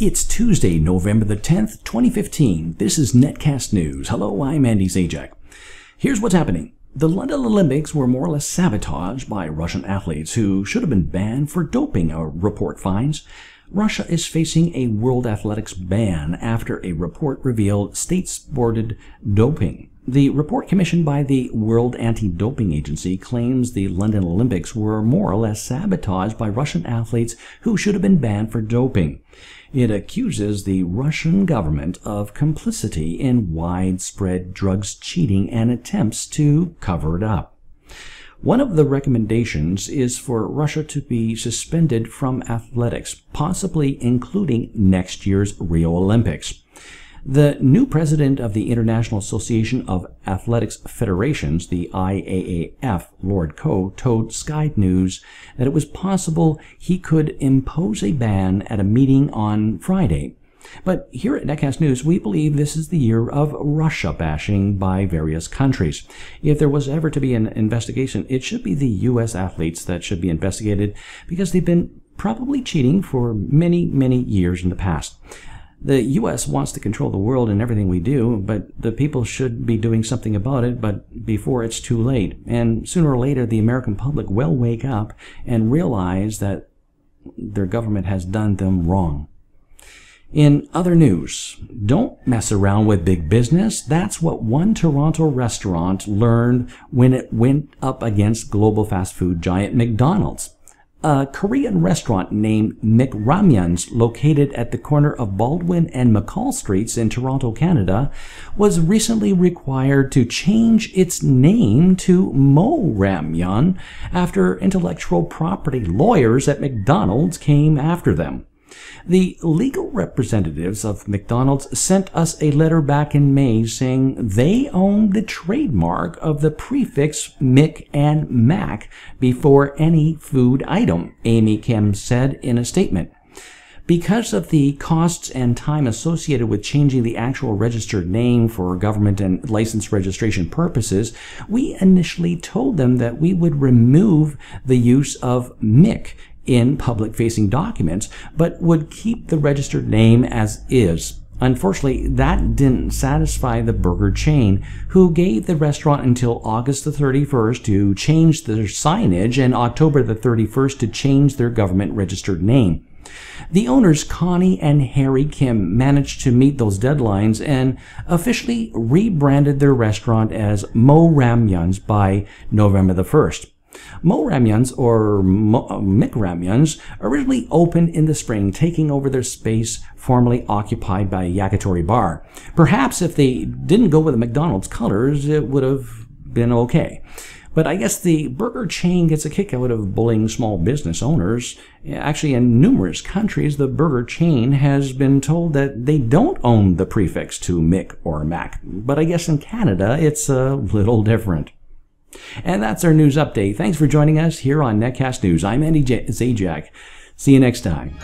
It's Tuesday, November the 10th, 2015. This is Netcast News. Hello, I'm Andy Zajac. Here's what's happening. The London Olympics were more or less sabotaged by Russian athletes who should have been banned for doping, a report finds. Russia is facing a World Athletics ban after a report revealed state-sponsored doping. The report commissioned by the World Anti-Doping Agency claims the London Olympics were more or less sabotaged by Russian athletes who should have been banned for doping. It accuses the Russian government of complicity in widespread drugs cheating and attempts to cover it up. One of the recommendations is for Russia to be suspended from athletics, possibly including next year's Rio Olympics. The new president of the International Association of Athletics Federations, the IAAF, Lord Coe, told Sky News that it was possible he could impose a ban at a meeting on Friday. But here at Netcast News, we believe this is the year of Russia bashing by various countries. If there was ever to be an investigation, it should be the U.S. athletes that should be investigated because they've been probably cheating for many, many years in the past. The U.S. wants to control the world and everything we do, but the people should be doing something about it, but before it's too late. And sooner or later, the American public will wake up and realize that their government has done them wrong. In other news, don't mess around with big business. That's what one Toronto restaurant learned when it went up against global fast food giant McDonald's. A Korean restaurant named McRamyon's, located at the corner of Baldwin and McCall Streets in Toronto, Canada, was recently required to change its name to Mo Ramyeon after intellectual property lawyers at McDonald's came after them. The legal representatives of McDonald's sent us a letter back in May saying they own the trademark of the prefix Mick and Mac before any food item, Amy Kim said in a statement. Because of the costs and time associated with changing the actual registered name for government and license registration purposes, we initially told them that we would remove the use of Mick in public-facing documents, but would keep the registered name as is. Unfortunately, that didn't satisfy the burger chain, who gave the restaurant until August the 31st to change their signage and October the 31st to change their government-registered name. The owners, Connie and Harry Kim, managed to meet those deadlines and officially rebranded their restaurant as Mo Ramyeon's by November the 1st. Mo Ramyeon's, or McRamyeon's, originally opened in the spring, taking over their space formerly occupied by Yakitori Bar. Perhaps if they didn't go with the McDonald's colors, it would have been okay. But I guess the burger chain gets a kick out of bullying small business owners. Actually, in numerous countries, the burger chain has been told that they don't own the prefix to Mick or Mac. But I guess in Canada, it's a little different. And that's our news update. Thanks for joining us here on Netcast News. I'm Andy Zajac. See you next time.